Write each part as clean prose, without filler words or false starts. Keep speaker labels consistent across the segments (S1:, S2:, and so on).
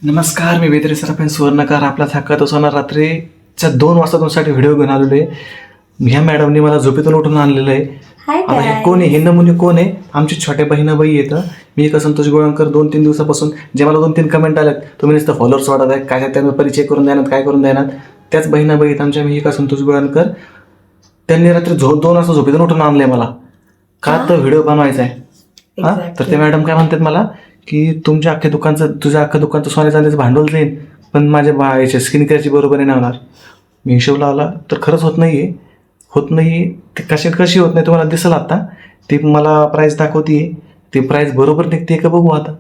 S1: नमस्कार, मी वेदरे सराफेन सुवर्णकार. आपला थाकात असणार रात्रीच्या 2 वाजता तुमच्यासाठी व्हिडिओ घेऊन आलेलो आहे. ह्या मॅडमने मला झोपेतून उठून आणलेलं आहे. आता हे कोण आहे? हे नमुने कोण आहे? आमची छोट्या बहिणाबाई येतं. मी एक संतोष गोळंकर 2-3 दिवसापासून जे मला 2-3 कमेंट आल्यात, तुम्ही नुसतं फॉलोअर्स वाढत आहे, काय त्यांना परिचय करून द्यानात, काय करून द्यानात. त्याच बहिणाबाई आहेत आमच्या. मी एका संतोष गोळंकर. त्यांनी रात्री 2 वाजता झोपेतून उठून आणलंय मला. का तर व्हिडिओ बनवायचा आहे. हां, तर ते मॅडम काय म्हणतात मला की तुझ्या अख्ख्या दुकानचं सोन्या चांदीचं भांडवल जाईल, पण माझ्या याच्या स्किन केअरची बरोबर नाही होणार. मी हिशोब लावला तर खरंच होत नाही. ते कशी होत नाही तुम्हाला दिसेल आता. ती मला प्राईस दाखवते. ती प्राईस बरोबर निघते का बघू आता.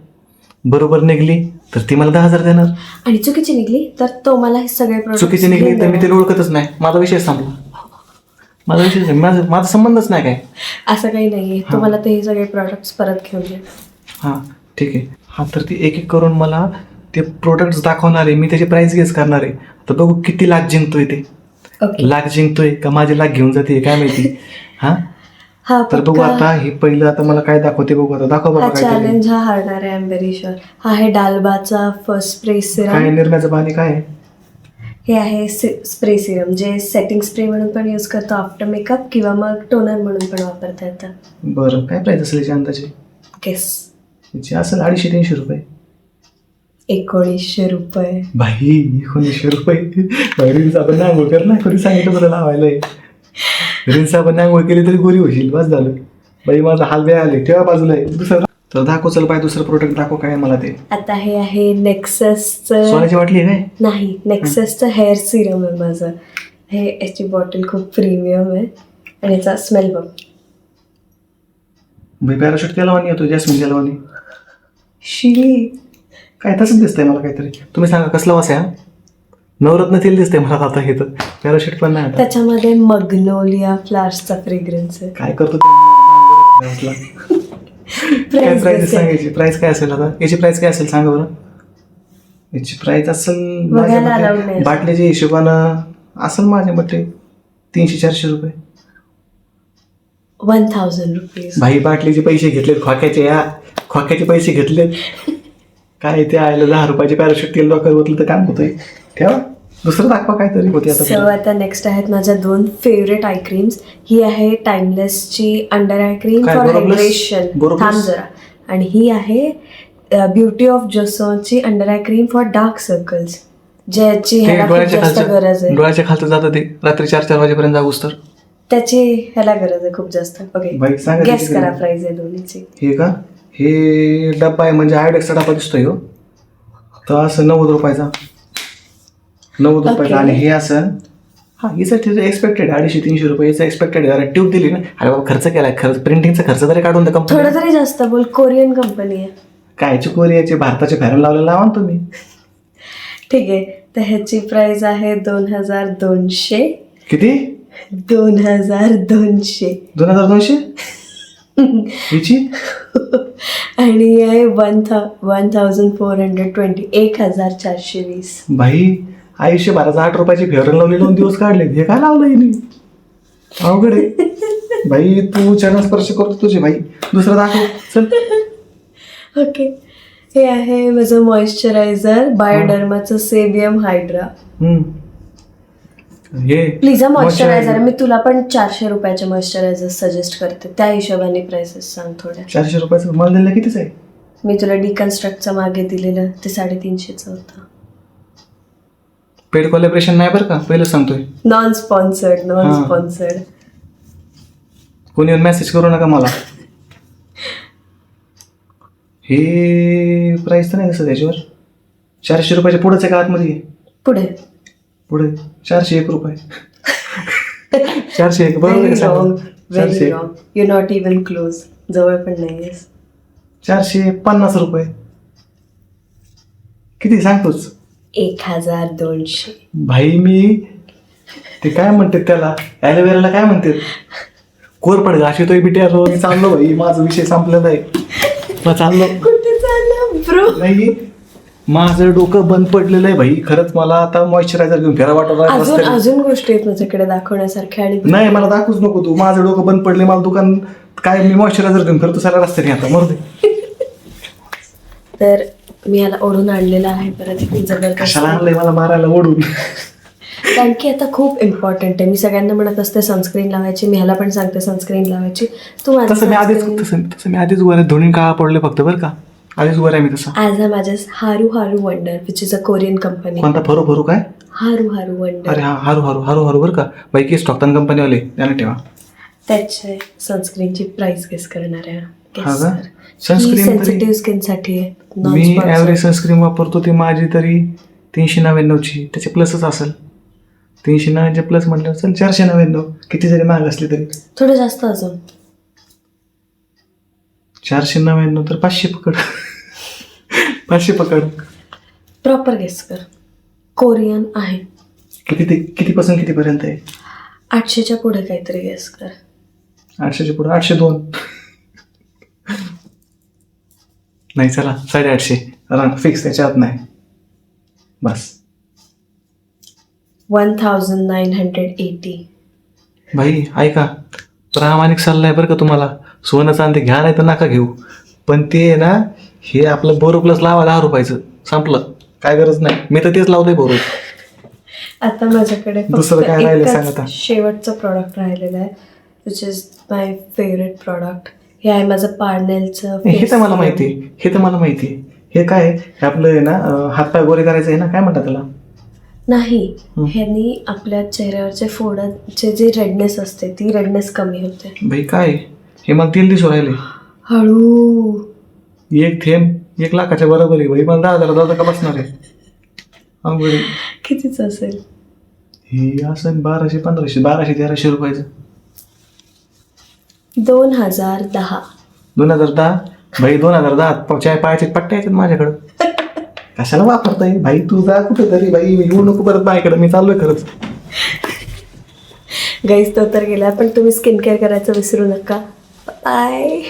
S1: बरोबर निघली तर ती मला 10,000 देणार.
S2: आणि चुकीची निघली तर तो मला हे सगळे products
S1: चुकीची निघली तर मी
S2: देणार.
S1: तिला ओळखतच नाही. माझा विषय संपला. माझा संबंधच नाही काय.
S2: असं काही नाहीये. तुम्हाला ते हे सगळे प्रोडक्ट्स परत घेऊन ये.
S1: हां, ठीक आहे. हां, तर ती एक करून मला ते प्रोडक्ट्स दाखवणार आहे. मी त्याची प्राईस गेस करणार आहे. तर बघू किती लाख जिंकतोय ते.
S2: ओके.
S1: लाख जिंकतोय का माझे लाख घेऊन जाते काय माहिती. हां,
S2: हा
S1: तर बघू
S2: पक्का.
S1: आता. हे पहिलं आता मला काय दाखवते बघू आता. दाखव
S2: हा
S1: बाबा काय ते.
S2: चॅलेंज हा हारणार आहे. I am very sure. हा आहे डालबाचा फर्स्ट स्प्रे सिरम.
S1: काय निर्म्याचं पाणी काय आहे?
S2: हे आहे स्प्रे सिरम जे सेटिंग स्प्रे म्हणून पण यूज करतो आफ्टर मेकअप किंवा मग टोनर म्हणून पण वापरता येतं.
S1: बरं, काय प्राईस असेल याची अंदाजे?
S2: केस
S1: याची असेल 250-300 रुपये.
S2: 1900 रुपये.
S1: भाई 1900 रुपये. रिन्स आपण आंघोळ कर ना. कोणी सांगितलं तुला लावायला. रिन्स आपण आंघोळ केली तरी गोरी होशील. बस झालं बाई. माझा हाल बे आले. ठेवा बाजूला आहे दुसरं. तर दाखव चल बाय. दुसरं प्रोडक्ट दाखव काय मला ते.
S2: आता हे आहे नेक्ससचं.
S1: सोन्याची वाटली आहे काय?
S2: नाही, नेक्ससचं हेअर सिरम आहे माझं. हे याची बॉटल खूप प्रीमियम आहे आणि याचा स्मेल बघ.
S1: भाई पॅराशूट त्याला वाणी येतो. जॅस्मिन त्याला वाणी.
S2: शी
S1: काय तसंच दिसतंय मला काहीतरी. तुम्ही सांगा कसला वास आहे? नवरत्न तेल दिसतंय मला आता. हे तर पॅराशूट पण नाही आता.
S2: त्याच्यामध्ये मग्नोलिया फ्लावर्सचा फ्रेग्रन्स आहे.
S1: काय करतो ते? काय प्राइस सांगायची? प्राइस काय असेल आता? याची प्राइस काय असेल सांगा बरं. याची प्राइस असेल
S2: बघायला allowed
S1: माझ्या
S2: नाही.
S1: बाटलीच्या हिशोबानं असेल माझ्या मते 300-400 रुपये.
S2: 1000 रुपीज.
S1: भाई बाटलीचे पैसे घेतलेत खोक्याचे पैसे घेतलेत. काय ते आयला 10 रुपयाचे पॅराशूट तेल डोक्यात ओतलं तर काम होतंय. ठेवा दुसरं दाखवा काहीतरी होते
S2: सो
S1: आता.
S2: आता नेक्स्ट आहेत माझ्या 2 फेवरेट आय क्रीम्स. ही आहे टाइमलेसची अंडर आय क्रीम
S1: काय,
S2: फॉर
S1: बोरोप्लस?
S2: हायड्रेशन.
S1: बोरोप्लस?
S2: थांब जरा. आणि ही आहे ब्युटी ऑफ जोसोनची under eye cream for dark circles ज्याची
S1: ते
S2: ह्याला खूप
S1: डोळ्याच्या
S2: जास्त गरज आहे.
S1: डोळ्याच्या खालचं जातं ते रात्री 4-4 वाजेपर्यंत जाऊस तर.
S2: त्याची ह्याला गरज आहे खूप जास्त. ओके,
S1: बाई सांगा
S2: गेस
S1: किती
S2: करा
S1: गरज?
S2: प्राइस आहे दोन्हीची.
S1: हे का? हे डब्बा आहे म्हणजे आयोडेक्सचा डब्बा दिसतोय हो. तर असं 90 रुपयाचा. 90 रुपयाचा.
S2: Okay.
S1: आणि हे असं हिचं तिचं एक्सपेक्टेड 250-300 रुपये याचं एक्सपेक्टेड. जरा ट्यूब दिली ना. अरे बाबा खर्च केलाय. प्रिंटिंगचा खर्च तरी काढून द्या कंपनी.
S2: थोडं तरी जास्त बोल. कोरियन कंपनी आहे.
S1: कायची कोरियाचे भारताचे फॅरन लावलेलं लावा ना तुम्ही.
S2: ठीक आहे. तर ह्याची प्राइस आहे 2200.
S1: किती?
S2: 2200.
S1: 2200 हिची.
S2: आणि आहे 1420. 1420.
S1: भाई आयुष्यभराचा 8 रुपयाची फेअरन लावली 2 दिवस काढले. हे काय लावलं हिने? अवघड आहे. भाई तू चरणस्पर्श करतो तुझे. भाई दुसरं दाखव चल.
S2: ओके, हे आहे माझं मॉइश्चरायझर बायोडर्माचं सेबियम हायड्रा.
S1: हे
S2: प्लीज मॉइश्चरायझर. मी तुला पण 400 रुपयाचे मॉइश्चरायझर सजेस्ट करते. त्या हिशोबाने प्राइसेस सांग थोड्या.
S1: 400 रुपयाचं मला दिलं कितीच आहे?
S2: मी तुला डिकन्स्ट्रक्टचं मागे दिलेलं ते 350चं होतं.
S1: पेड कोलॅबरेशन नाही बरं का, पहिलं सांगतोय.
S2: Non sponsored.
S1: कोणी मेसेज करू नका मला. हे प्राइस तर नाही दिसत त्याच्यावर. 400 रुपयाच्या पुढेच आहे का आतमध्ये?
S2: पुढे
S1: 401 रुपये. 401 बरोबर आहे का?
S2: Very
S1: 401.
S2: Wrong. You not even close. जवळ पण नाहीयेस.
S1: 450 रुपये. किती सांगतोच?
S2: 1200.
S1: भाई मी ते काय म्हणतात त्याला, ॲलोवेराला काय म्हणतात? कोरपड घाशितोय बिट्या रोज. चाललो भाई, माझा विषय संपलेला आहे. मग चाललो.
S2: कुठे चालला ब्रो?
S1: नाही माझं डोकं बंद पडलेलं आहे भाई. खरंच मला आता मॉइश्चरायझर घेऊन फिरा वाटत.
S2: अजून गोष्टी आहेत माझ्याकडे दाखवण्यासारख्या. आणि
S1: नाही मला दाखवूच नको तू. माझं डोकं बंद पडले. मला दुकान काय मी मॉइश्चरायझर घेऊन फिरतो सारा रस्त्याने आता. मरू दे.
S2: तर मी ह्याला ओढून आणलेला आहे परत
S1: कशाला
S2: जबरदस्त,
S1: आणलंय मला मारायला ओढून?
S2: कारण की आता खूप इम्पॉर्टंट आहे. मी सगळ्यांना म्हणत असते सनस्क्रीन लावायची, मी ह्याला पण सांगते सनस्क्रीन लावायची. तू माझं
S1: तसं मी आधीच वर धुणी काळा पडले फक्त बरं का, आधीच वर आहे मी तसा.
S2: ॲज अ माझ्या हारू हारू wonder which is a Korean company.
S1: कोणता फरू फरू काय?
S2: हारू हारू वंडर.
S1: अरे हा हारू हारू हारू हारू बरं का, बाई केस टॉकतान कंपनीवाले त्याने ठेवा.
S2: त्याचे सनस्क्रीनची प्राइस गेस करणार आहे.
S1: हा का? सनस्क्रीन
S2: सेन्सिटिव्ह स्किन साठी आहे.
S1: मी ॲव्हरेज सनस्क्रीन वापरतो ती माझी तरी 399ची, त्याचे प्लसच असेल. 399 प्लस म्हटलं असेल 499, किती जरी महाग असली तरी.
S2: थोडं जास्त अजून
S1: 499 तर 500 पकड. 500 पकड.
S2: प्रॉपर गेस कर. कोरियन आहे.
S1: कितीपासून कितीपर्यंत आहे?
S2: 800च्या पुढे काहीतरी गेस कर.
S1: 800च्या पुढे 802. नाही चला 850 फिक्स, त्याच्यात नाही बस.
S2: 1980.
S1: भाई ऐका, प्रामाणिक सल्ला आहे बरं का तुम्हाला. सोनं चांदी घ्या नाही तर नका घेऊ, पण ते आहे ना, हे आपलं बोरो प्लस लावा 10 रुपयाचं, संपलं. काय गरज नाही, मी तर तेच लावतोय बोरो.
S2: आता माझ्याकडे
S1: दुसरं काय राहिलं सांग आता.
S2: शेवटचं प्रॉडक्ट राहिलेलं आहे which is my favourite product. हे आहे माझं पार्नेलचं.
S1: हे तर मला माहिती आहे. हे काय आहे? हे आपलं आहे ना, हातपाय गोरे करायचं आहे ना, काय म्हणतात त्याला?
S2: नाही, ह्यानी आपल्या चेहऱ्यावरचे फोडाचे जे रेडनेस असते ती रेडनेस कमी होते.
S1: भाई काय हे मला तेल दिसू राहिले.
S2: हळू.
S1: एक थेंब 1 लाखाच्या बरोबर आहे भाई. मला 10,000 का बसणार आहे? अवघड.
S2: कितीच असेल
S1: हे असं 1200, 1500, 1200, 1300 रुपयाचं.
S2: 2010.
S1: 2010 भाई. 2010 चाय पायाचे पट्ट्या आहेत माझ्याकडं. कशाला वापरताय भाई? तू जा कुठेतरी भाई, येऊ नको परत माझ्याकडे, मी चाललोय खरंच.
S2: गाईस तो तर गेला, पण तुम्ही स्किन केअर करायचं विसरू नका. बाय.